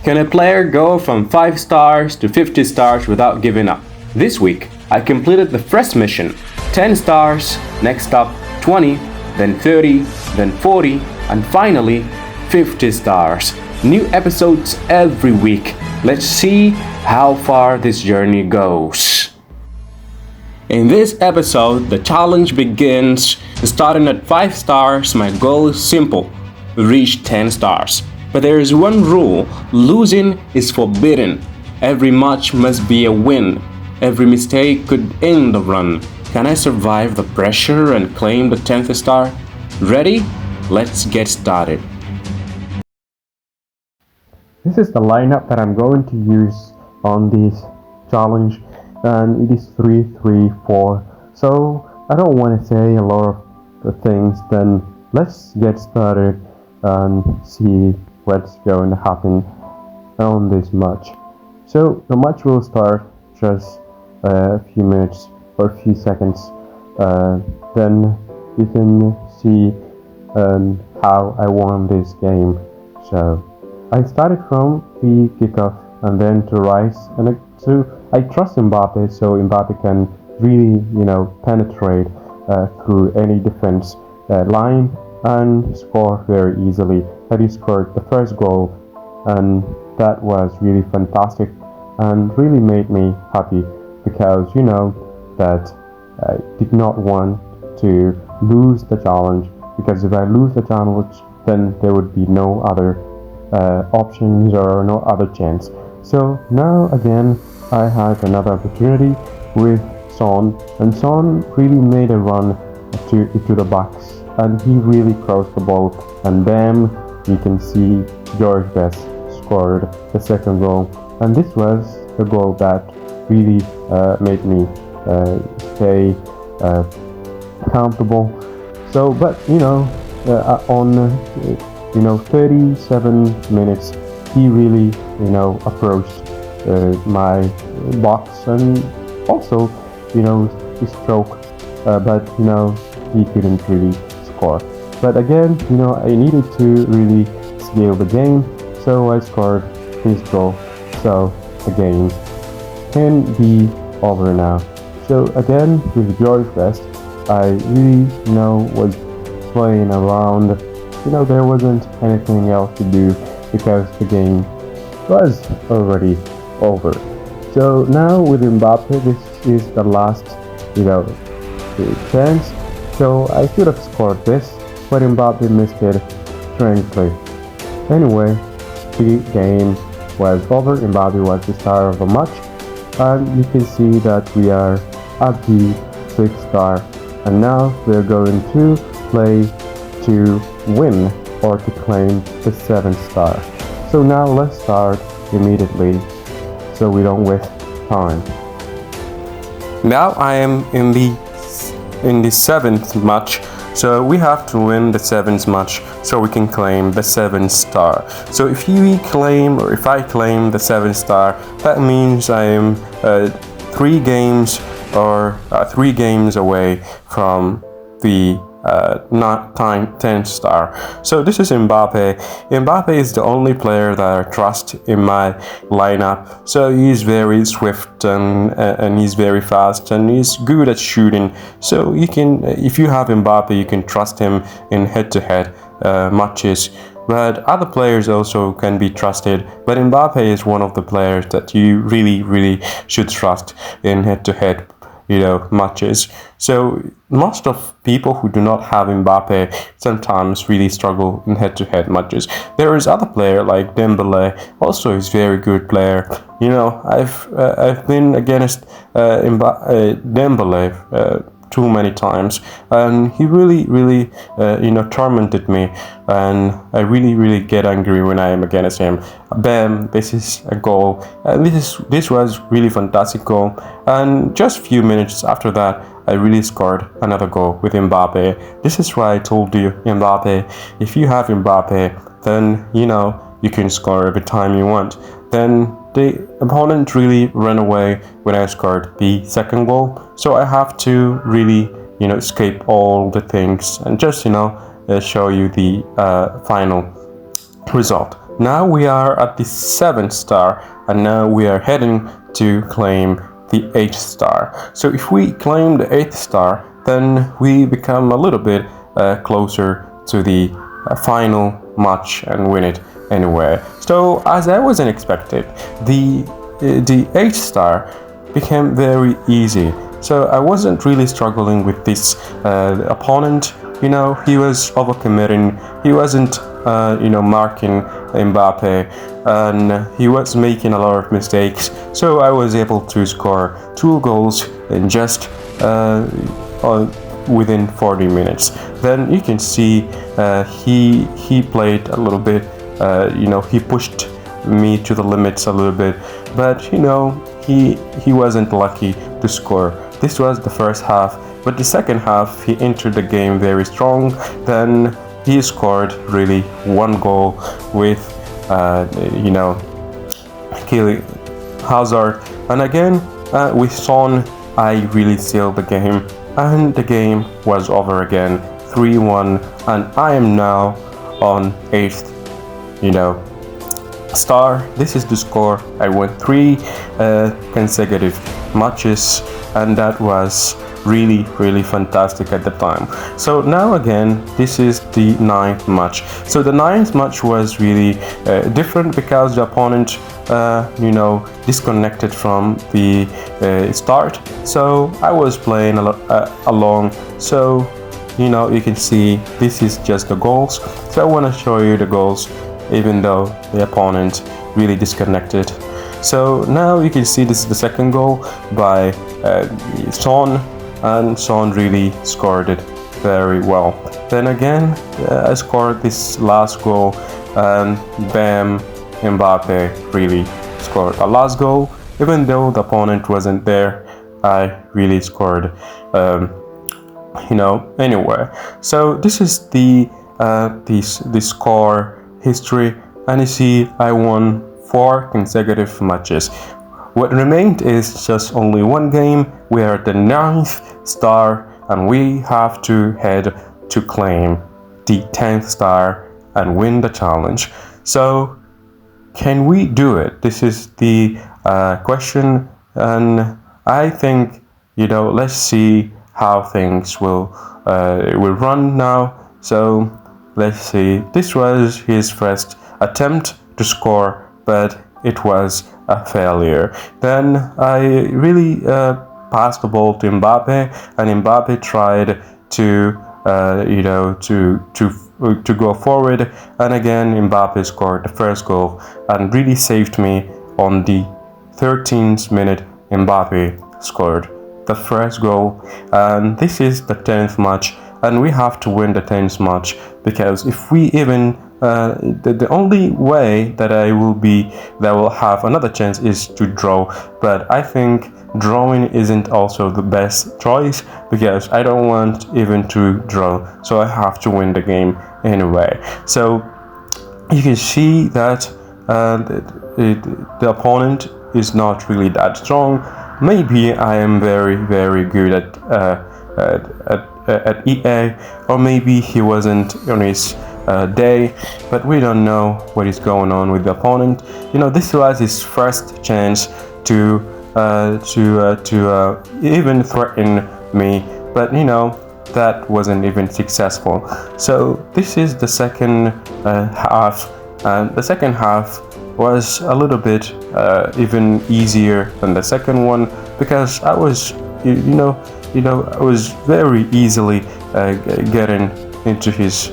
Can a player go from 5 stars to 50 stars without giving up? This week, I completed the first mission, 10 stars, next up 20, then 30, then 40, and finally 50 stars. New episodes every week. Let's see how far this journey goes. In this episode, the challenge begins. Starting at 5 stars, my goal is simple: reach 10 stars. But there is one rule: losing is forbidden. Every match must be a win. Every mistake could end the run. Can I survive the pressure and claim the 10th star? Ready? Let's get started. This is the lineup that I'm going to use on this challenge, and it is 3-3-4. So I don't want to say a lot of the things. Then let's get started and see what's going to happen on this match. So the match will start just a few minutes or a few seconds. Then you can see how I won this game. So I started from the kickoff and then to Rice, and I trust Mbappe, so Mbappe can really, penetrate through any defense line and score very easily. And he scored the first goal, and that was really fantastic and really made me happy, because that I did not want to lose the challenge, because if I lose the challenge, then there would be no other options or no other chance. So now again I had another opportunity with Son, and Son really made a run to the box, and he really crossed the ball, and bam, you can see George Best scored the second goal, and this was the goal that really made me stay comfortable. So but on 37 minutes he really approached my box, and also he struck, but he couldn't really score. But again, I needed to really scale the game, so I scored his goal. So the game can be over now. So again, with George Best, I really was playing around. There wasn't anything else to do because the game was already over. So now with Mbappe, this is the last chance. So I should have scored this, but Mbappe missed it strangely. Anyway, the game was over. Mbappe was the star of the match, and you can see that we are at the 6th star, and now we're going to play to win or to claim the 7th star. So now let's start immediately so we don't waste time. Now I am in the 7th match, so we have to win the 7th match so we can claim the 7th star. So if I claim the 7th star, that means I am 3 games away from the 10th star. So this is Mbappe. Mbappe is the only player that I trust in my lineup. So he's very swift and he's very fast and he's good at shooting. So if you have Mbappe, you can trust him in head-to-head matches. But other players also can be trusted. But Mbappe is one of the players that you really, really should trust in head-to-head matches. So most of people who do not have Mbappe sometimes really struggle in head-to-head matches. There is other player like Dembele, also is very good player. I've been against Dembele too many times, and he really tormented me, and I really get angry when I am against him. Bam, this is a goal, and this was really fantastic goal, and just a few minutes after that I really scored another goal with Mbappe. This is why I told you, Mbappe, if you have Mbappe, then you can score every time you want. Then the opponent really ran away when I scored the second goal, so I have to really escape all the things and just show you the final result. now we are at the 7th star, and now we are heading to claim the 8th star. So if we claim the 8th star, then we become a little bit closer to the final match and win it anyway. So as I wasn't expected, the 8th star became very easy. So I wasn't really struggling with this opponent. You know, he was overcommitting. He wasn't, marking Mbappe, and he was making a lot of mistakes. So I was able to score 2 goals in just within 40 minutes. Then you can see he played a little bit. He pushed me to the limits a little bit, but he wasn't lucky to score. This was the first half, but the second half he entered the game very strong. Then he scored really 1 goal with killing Hazard, and again with Son I really sealed the game, and the game was over again, 3-1, and I am now on 8th star. This is the score. I won 3 consecutive matches, and that was really fantastic at the time. So now again, this is the 9th match. So the 9th match was really different because the opponent disconnected from the start, so I was playing along. So you can see this is just the goals. So I want to show you the goals, even though the opponent really disconnected. So now you can see this is the second goal by Son, and Son really scored it very well. Then again, I scored this last goal, and bam, Mbappe really scored a last goal. Even though the opponent wasn't there, I really scored anyway. So this is the score history, and you see I won 4 consecutive matches. What remained is just only 1 game. We are at the 9th star, and we have to head to claim the 10th star and win the challenge. So can we do it? This is the question, and I think let's see how things will run now. So let's see. This was his first attempt to score, but it was a failure. Then I really passed the ball to Mbappe, and Mbappe tried to to go forward, and again Mbappe scored the first goal and really saved me. On the 13th minute, Mbappe scored the first goal, and this is the 10th match, and we have to win the 10th match, because if we even the only way that I will have another chance is to draw, but I think drawing isn't also the best choice, because I don't want even to draw, so I have to win the game anyway. So you can see that the opponent is not really that strong. Maybe I am very good at EA, or maybe he wasn't on his day, but we don't know what is going on with the opponent. This was his first chance to even threaten me, but that wasn't even successful. So this is the second half, and the second half was a little bit even easier than the second one, because I was I was very easily getting into his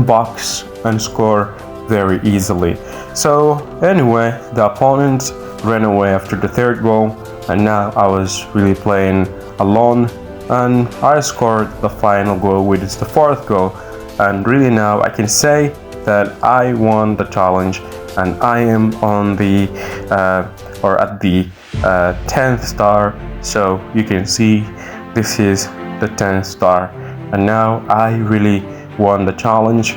box and score very easily. So anyway, the opponent ran away after the third goal, and now I was really playing alone, and I scored the final goal, which is the fourth goal, and really now I can say that I won the challenge, and I am on the at the 10th star. So you can see this is the 10th star, and now I really won the challenge.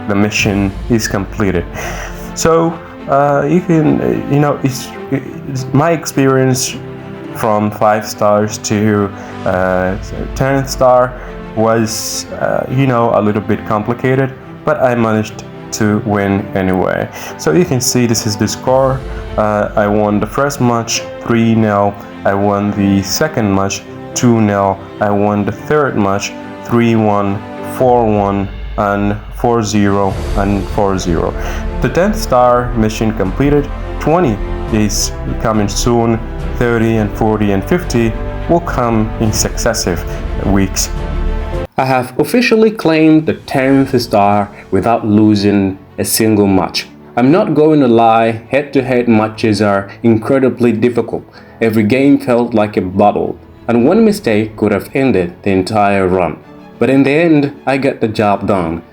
The mission is completed. So you can it's my experience from 5 stars to 10th star was a little bit complicated, but I managed to win anyway. So you can see this is the score. I won the first match 3-0. I won the second match 2-0. I won the third match 3-1, 4-1, and 4-0 and 4-0. The 10th star mission completed. 20 is coming soon. 30 and 40 and 50 will come in successive weeks. I have officially claimed the 10th star without losing a single match. I'm not going to lie, head-to-head matches are incredibly difficult. Every game felt like a battle, and one mistake could have ended the entire run. But in the end, I got the job done.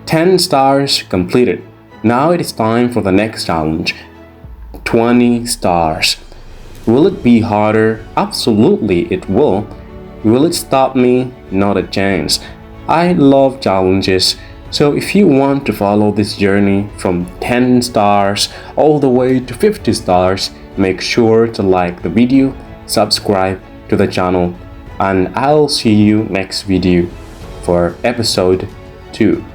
10 stars completed. Now it is time for the next challenge. 20 stars. Will it be harder? Absolutely it will. Will it stop me? Not a chance. I love challenges. So if you want to follow this journey from 10 stars all the way to 50 stars, make sure to like the video, subscribe to the channel, and I'll see you next video for episode 2.